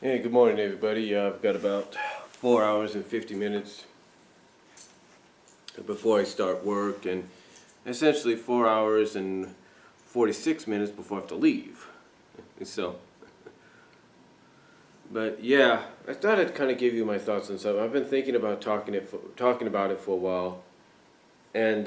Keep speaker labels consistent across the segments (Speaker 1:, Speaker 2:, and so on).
Speaker 1: Hey, good morning, everybody. I've got about 4 hours and 50 minutes before I start work, and essentially 4 hours and 46 minutes before I have to leave. So, but yeah, I thought I'd kind of give you my thoughts on something. I've been thinking about talking about it for a while, and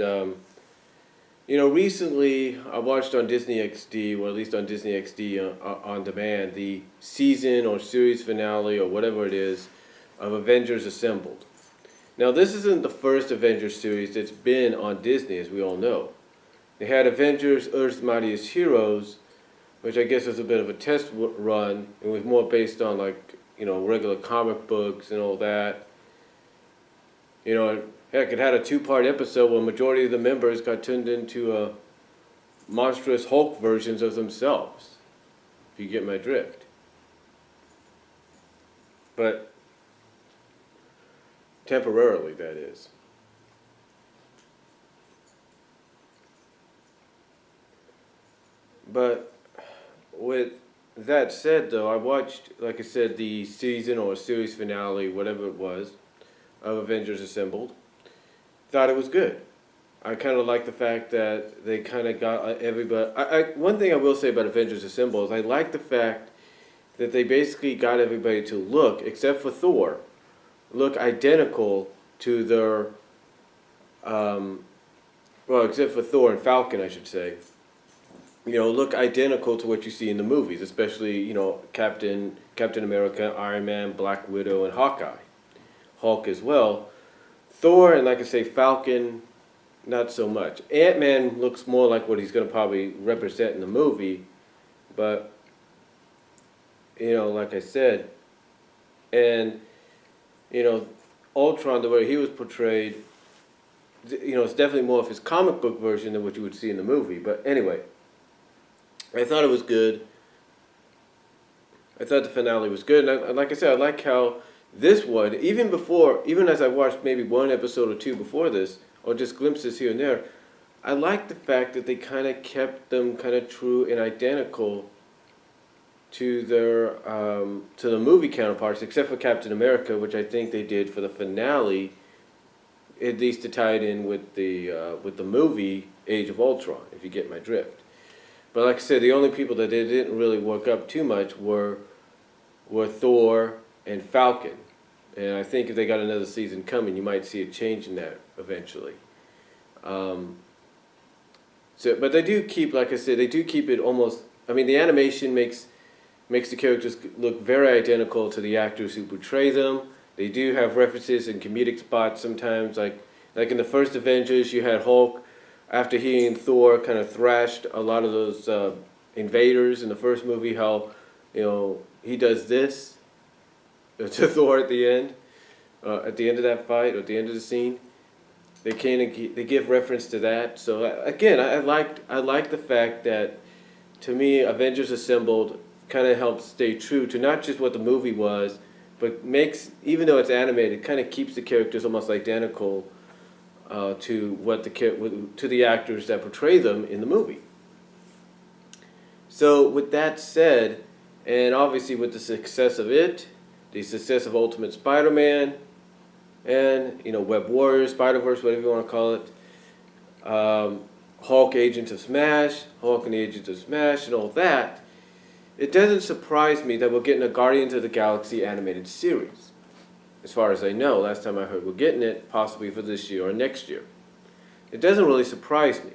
Speaker 1: recently I watched on Disney XD, or at least on Disney XD on demand, the season or series finale or whatever it is of Avengers Assembled. Now, this isn't the first Avengers series that's been on Disney, as we all know. They had Avengers Earth's Mightiest Heroes, which I guess was a bit of a test run. It was more based on, regular comic books and all that. Heck, it had a two-part episode where a majority of the members got turned into monstrous Hulk versions of themselves, if you get my drift. But temporarily, that is. But with that said, though, I watched, like I said, the season or series finale, whatever it was, of Avengers Assembled. Thought it was good. I kind of like the fact that they kind of got everybody. One thing I will say about Avengers Assemble is I like the fact that they basically got everybody to look, except for Thor, look identical to their, except for Thor and Falcon, I should say. Look identical to what you see in the movies, especially, Captain America, Iron Man, Black Widow, and Hawkeye. Hulk as well. Thor and, like I say, Falcon, not so much. Ant-Man looks more like what he's going to probably represent in the movie, but, like I said, and, Ultron, the way he was portrayed, it's definitely more of his comic book version than what you would see in the movie. But anyway, I thought it was good. I thought the finale was good. And like I said, I like how this one, even as I watched maybe one episode or two before this, or just glimpses here and there, I like the fact that they kind of kept them kind of true and identical to their to the movie counterparts, except for Captain America, which I think they did for the finale, at least to tie it in with the movie Age of Ultron, if you get my drift. But like I said, the only people that they didn't really work up too much were Thor and Falcon. And I think if they got another season coming, you might see a change in that eventually. But they do keep, like I said, they do keep it almost. I mean, the animation makes the characters look very identical to the actors who portray them. They do have references and comedic spots sometimes, like in the first Avengers, you had Hulk, after he and Thor kind of thrashed a lot of those invaders in the first movie, how he does this to Thor at the end of that fight, or at the end of the scene. They give reference to that. So again, I like the fact that, to me, Avengers Assembled kind of helps stay true to not just what the movie was, but makes, even though it's animated, kind of keeps the characters almost identical to the actors that portray them in the movie. So with that said, and obviously with the success of it, the success of Ultimate Spider-Man, and Web Warriors, Spider-Verse, whatever you want to call it, Hulk, Agents of Smash, Hulk and the Agents of Smash, and all that, it doesn't surprise me that we're getting a Guardians of the Galaxy animated series. As far as I know, last time I heard we're getting it possibly for this year or next year. It doesn't really surprise me.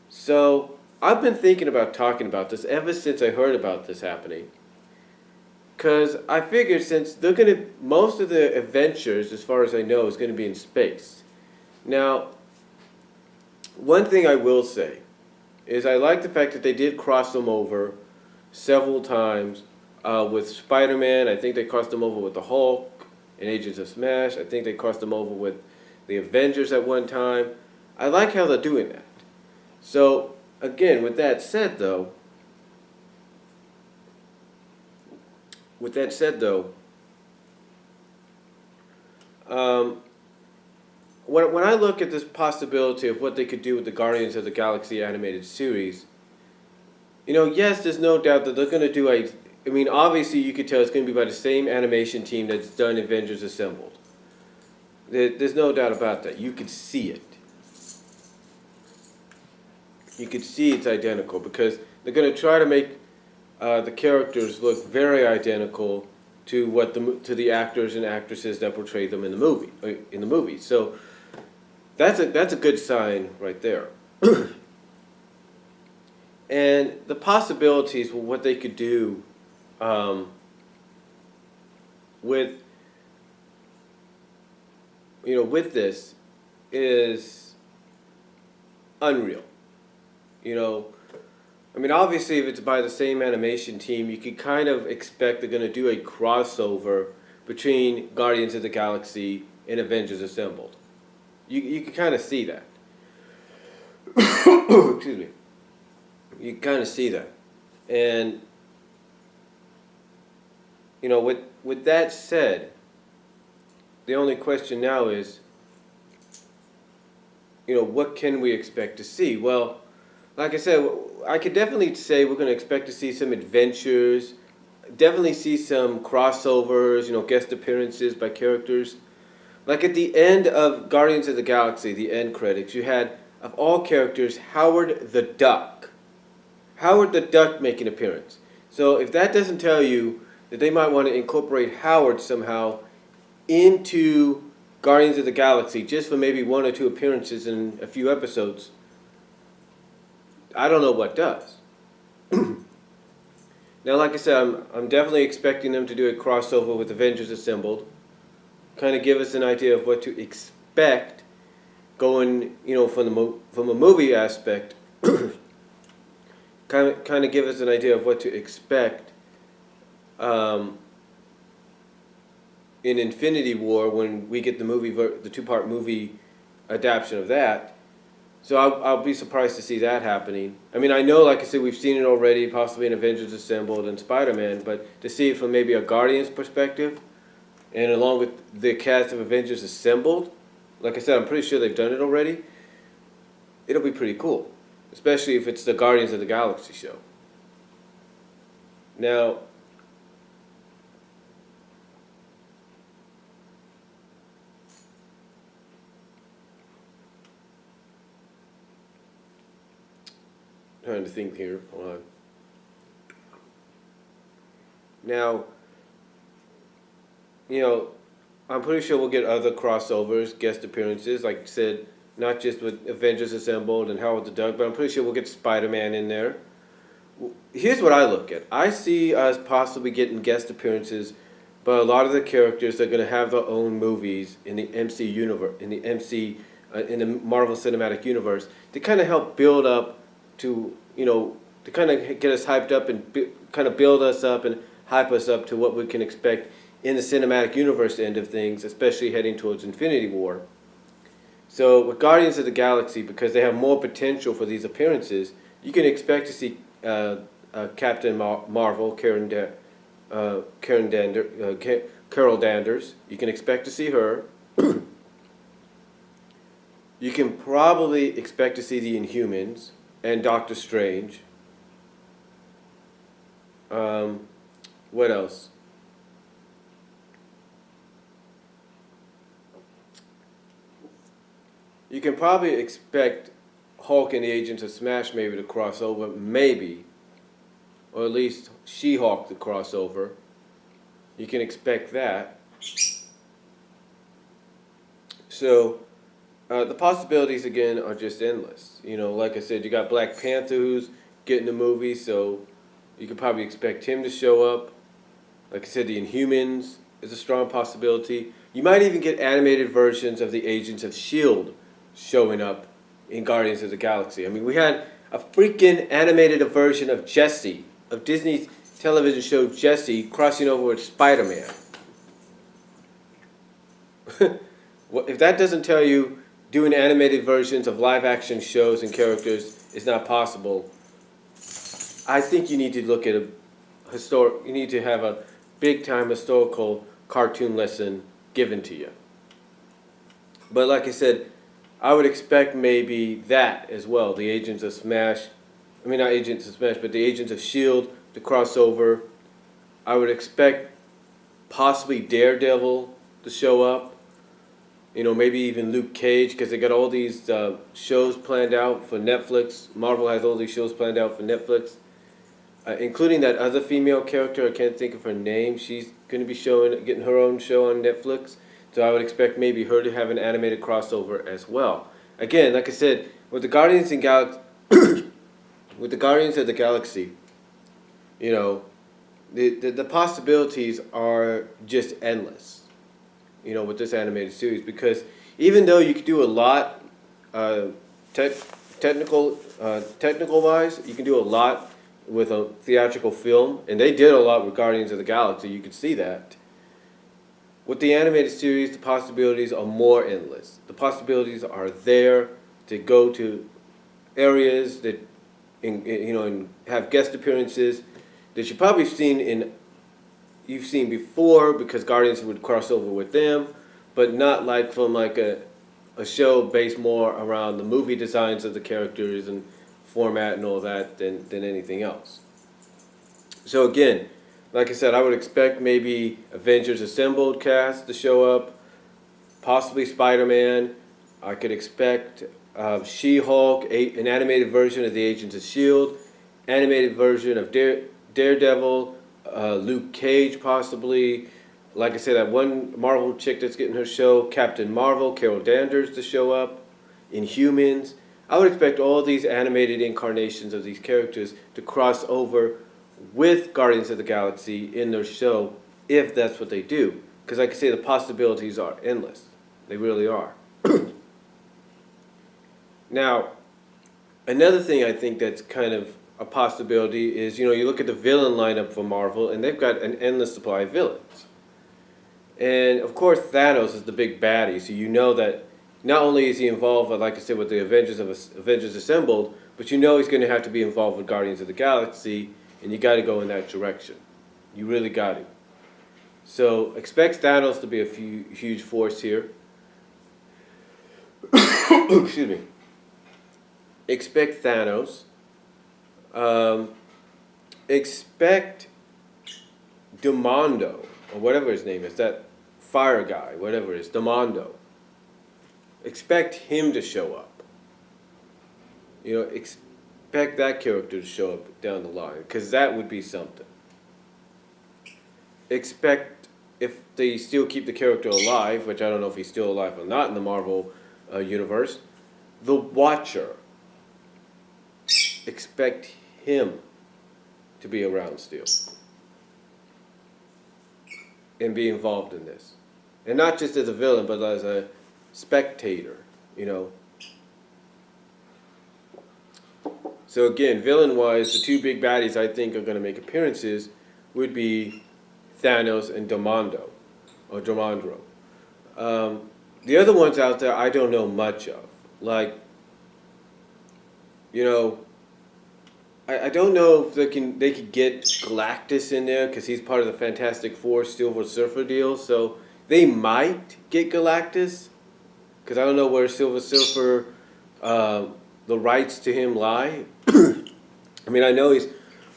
Speaker 1: So I've been thinking about talking about this ever since I heard about this happening. Because I figured since most of the adventures, as far as I know, is going to be in space. Now, one thing I will say is I like the fact that they did cross them over several times with Spider-Man. I think they crossed them over with the Hulk and Agents of Smash. I think they crossed them over with the Avengers at one time. I like how they're doing that. So, again, with that said, though, when I look at this possibility of what they could do with the Guardians of the Galaxy animated series, yes, there's no doubt that they're going to do I mean, obviously you could tell it's going to be by the same animation team that's done Avengers Assembled. There's no doubt about that. You could see it. You could see it's identical because they're going to try to make the characters look very identical to to the actors and actresses that portray them in the movie. So that's a good sign right there. And the possibilities for what they could do with with this is unreal. I mean, obviously, if it's by the same animation team, you could kind of expect they're going to do a crossover between Guardians of the Galaxy and Avengers Assembled. You can kind of see that. Excuse me. You can kind of see that. And, with that said, the only question now is, what can we expect to see? Well, like I said, I could definitely say we're going to expect to see some adventures, definitely see some crossovers, guest appearances by characters. Like at the end of Guardians of the Galaxy, the end credits, you had, of all characters, Howard the Duck. Howard the Duck make an appearance. So if that doesn't tell you that they might want to incorporate Howard somehow into Guardians of the Galaxy, just for maybe 1 or 2 appearances in a few episodes, I don't know what does. Now, like I said, I'm definitely expecting them to do a crossover with Avengers Assembled. Kind of give us an idea of what to expect going, from a movie aspect. kind of give us an idea of what to expect in Infinity War when we get the the 2-part movie adaptation of that. So I'll be surprised to see that happening. I mean, I know, like I said, we've seen it already, possibly in Avengers Assembled and SpiderMan, but to see it from maybe a Guardians perspective, and along with the cast of Avengers Assembled, like I said, I'm pretty sure they've done it already. It'll be pretty cool, especially if it's the Guardians of the Galaxy show. Now, trying to think here. Hold on. Now, I'm pretty sure we'll get other crossovers, guest appearances, like I said, not just with Avengers Assembled and Howard the Duck, but I'm pretty sure we'll get Spider-Man in there. Here's what I look at. I see us possibly getting guest appearances, but a lot of the characters are going to have their own movies in the MC universe, in the Marvel Cinematic Universe, to kind of help build up to kind of get us hyped up and kind of build us up and hype us up to what we can expect in the cinematic universe end of things, especially heading towards Infinity War. So with Guardians of the Galaxy, because they have more potential for these appearances, you can expect to see Captain Marvel, Carol Danvers. You can expect to see her. You can probably expect to see the Inhumans and Doctor Strange. What else? You can probably expect Hulk and the Agents of Smash maybe to cross over, maybe. Or at least She-Hulk to cross over. You can expect that. So, the possibilities, again, are just endless. Like I said, you got Black Panther who's getting a movie, so you could probably expect him to show up. Like I said, the Inhumans is a strong possibility. You might even get animated versions of the Agents of S.H.I.E.L.D. showing up in Guardians of the Galaxy. I mean, we had a freaking animated version of Jessie, of Disney's television show Jessie, crossing over with Spider-Man. Well, if that doesn't tell you doing animated versions of live-action shows and characters is not possible, I think you need to look at you need to have a big-time historical cartoon lesson given to you. But like I said, I would expect maybe that as well. The Agents of Smash, not Agents of Smash, but the Agents of S.H.I.E.L.D. to cross over. I would expect possibly Daredevil to show up. You know, maybe even Luke Cage, because they got all these shows planned out for Netflix. Marvel has all these shows planned out for Netflix, including that other female character. I can't think of her name. She's going to be getting her own show on Netflix. So I would expect maybe her to have an animated crossover as well. Again, like I said, with the Guardians of the Galaxy, you know, the possibilities are just endless. You know, with this animated series, because even though you could do a lot, technical wise, you can do a lot with a theatrical film, and they did a lot with Guardians of the Galaxy. You could see that. With the animated series, the possibilities are more endless. The possibilities are there to go to areas that, and have guest appearances that you've seen before, because Guardians would cross over with them, but not like from like a show based more around the movie designs of the characters and format and all that than anything else. So again, like I said, I would expect maybe Avengers Assemble cast to show up, possibly SpiderMan. I could expect She-Hulk, an animated version of the Agents of S.H.I.E.L.D., animated version of Daredevil, Luke Cage possibly. Like I said, that one Marvel chick that's getting her show, Captain Marvel, Carol Danvers, to show up. Inhumans. I would expect all these animated incarnations of these characters to cross over with Guardians of the Galaxy in their show, if that's what they do. Because like I say, the possibilities are endless. They really are. Now, another thing I think that's kind of a possibility is, you look at the villain lineup for Marvel, and they've got an endless supply of villains. And of course, Thanos is the big baddie, so you know that not only is he involved, like I said, with the Avengers Assembled, but you know he's going to have to be involved with Guardians of the Galaxy, and you got to go in that direction. You really got to. So expect Thanos to be a huge force here. Excuse me. Expect Thanos. Expect Demondo, or whatever his name is, that fire guy, whatever it is, Demondo. Expect him to show up. Expect that character to show up down the line, because that would be something. Expect, if they still keep the character alive, which I don't know if he's still alive or not in the Marvel universe, the Watcher. Expect him to be around still and be involved in this. And not just as a villain, but as a spectator, So again, villain-wise, the two big baddies I think are going to make appearances would be Thanos and Demondo, or Demondo. The other ones out there I don't know much of. Like, I don't know if they could get Galactus in there, because he's part of the Fantastic Four Silver Surfer deal. So they might get Galactus, because I don't know where Silver Surfer, the rights to him lie. I mean, I know he's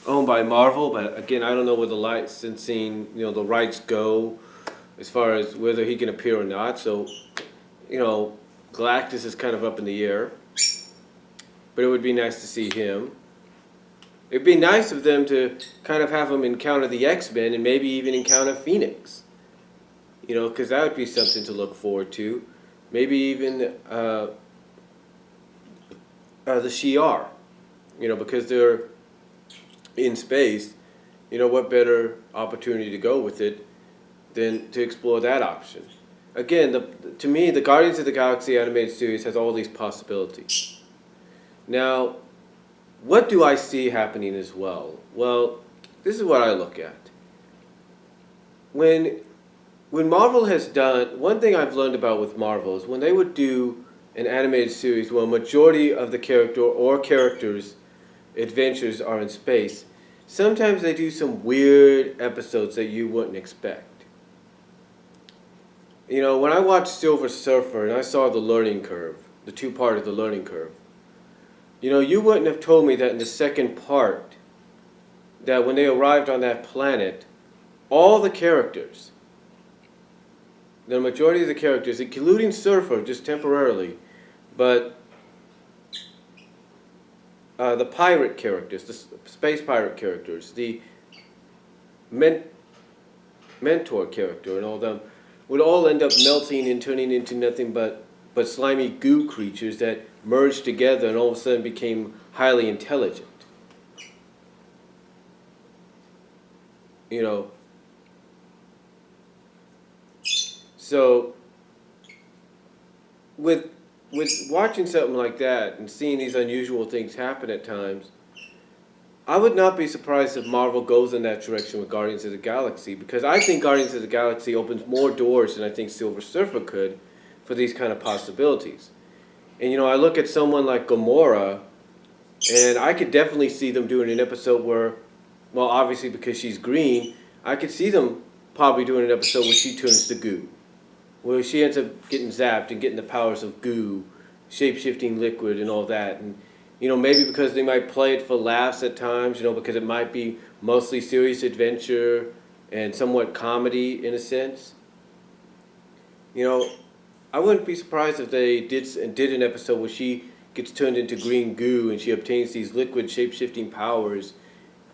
Speaker 1: owned by Marvel, but again, I don't know where the licensing, the rights go as far as whether he can appear or not. So, Galactus is kind of up in the air, but it would be nice to see him. It'd be nice of them to kind of have him encounter the X-Men and maybe even encounter Phoenix. Because that would be something to look forward to. Maybe even the Shi'ar. Because they're in space. What better opportunity to go with it than to explore that option? Again, to me, the Guardians of the Galaxy animated series has all these possibilities. Now, what do I see happening as well? Well, this is what I look at. When Marvel has done, one thing I've learned about with Marvel is when they would do an animated series where a majority of the character or characters' adventures are in space, sometimes they do some weird episodes that you wouldn't expect. When I watched Silver Surfer and I saw the learning curve, the two-part of the learning curve, you wouldn't have told me that in the second part, that when they arrived on that planet, all the characters, the majority of the characters, including Surfer, just temporarily, but the pirate characters, the space pirate characters, the mentor character, and all them, would all end up melting and turning into nothing but slimy goo creatures that merged together and all of a sudden became highly intelligent. You know, so with watching something like that and seeing these unusual things happen at times, I would not be surprised if Marvel goes in that direction with Guardians of the Galaxy, because I think Guardians of the Galaxy opens more doors than I think Silver Surfer could for these kind of possibilities. And you know, I look at someone like Gamora, and I could definitely see them doing an episode where, well, obviously because she's green, I could see them probably doing an episode where she turns to goo, where she ends up getting zapped and getting the powers of goo, shape-shifting liquid and all that. And you know, maybe because they might play it for laughs at times, you know, because it might be mostly serious adventure and somewhat comedy in a sense. You know, I wouldn't be surprised if they did an episode where she gets turned into green goo and she obtains these liquid shape-shifting powers,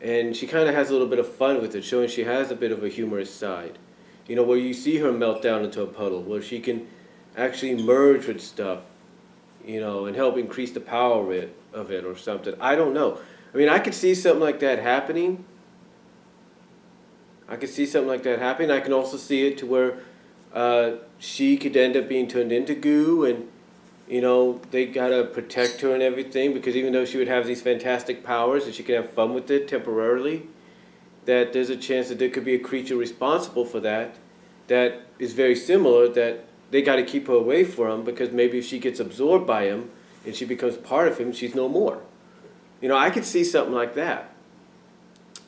Speaker 1: and she kind of has a little bit of fun with it, showing she has a bit of a humorous side. You know, where you see her melt down into a puddle, where she can actually merge with stuff, you know, and help increase the power of it or something. I don't know. I mean, I could see something like that happening. I can also see it to where she could end up being turned into goo, and you know, they gotta protect her and everything, because even though she would have these fantastic powers and she could have fun with it temporarily, that there's a chance that there could be a creature responsible for that is very similar, that they got to keep her away from, because maybe if she gets absorbed by him and she becomes part of him, she's no more. You know, I could see something like that.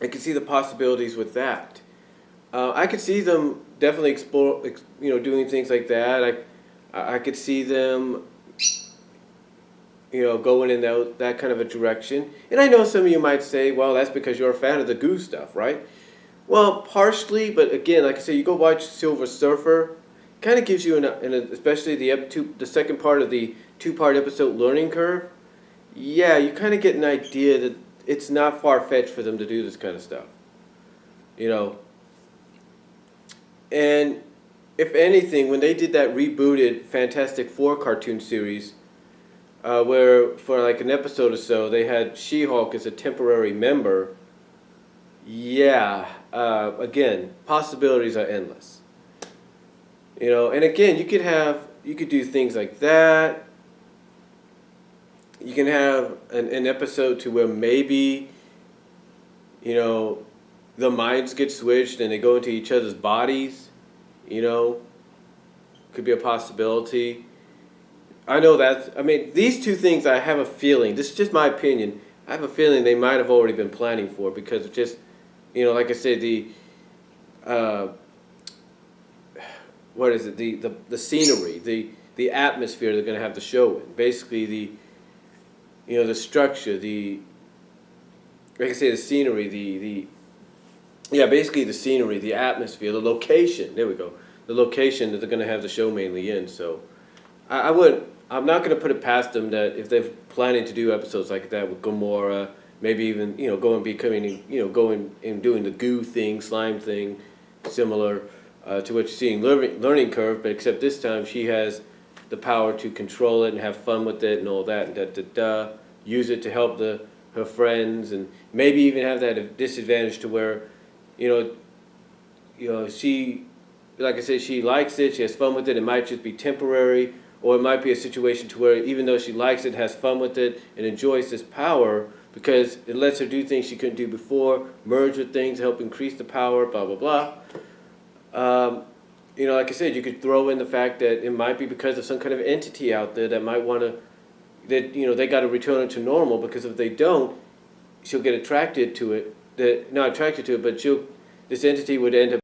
Speaker 1: I could see the possibilities with that. I could see them definitely doing things like that. I could see them, you know, going in that kind of a direction. And I know some of you might say, well, that's because you're a fan of the goo stuff, right? Well, partially, but again, like I say, you go watch Silver Surfer, kind of gives you, especially the second part of the two-part episode learning curve, yeah, you kind of get an idea that it's not far-fetched for them to do this kind of stuff, you know. And if anything, when they did that rebooted Fantastic Four cartoon series, where for like an episode or so they had She-Hulk as a temporary member, yeah, again, possibilities are endless. You know, and again, you could do things like that. You can have an episode to where maybe, you know, the minds get switched and they go into each other's bodies, you know, could be a possibility. I know these two things, I have a feeling, this is just my opinion, I have a feeling they might have already been planning for, because of just, you know, like I said, the scenery, the atmosphere they're going to have the show in. Basically, the structure, like I say, the scenery, basically the scenery, the atmosphere, the location. There we go. The location that they're going to have the show mainly in. So, I'm not going to put it past them that if they're planning to do episodes like that with Gamora, maybe even, you know, going and doing the goo thing, slime thing, similar to what you're seeing learning curve, but except this time she has the power to control it and have fun with it and all that, and use it to help her friends, and maybe even have that disadvantage to where, you know, she, like I said, she likes it, she has fun with it. It might just be temporary, or it might be a situation to where even though she likes it, has fun with it, and enjoys this power because it lets her do things she couldn't do before, merge with things, help increase the power, blah, blah, blah. You know, like I said, you could throw in the fact that it might be because of some kind of entity out there that might want to, that, you know, they got to return her to normal, because if they don't, she'll get attracted to it. Not attracted to it, but this entity would end up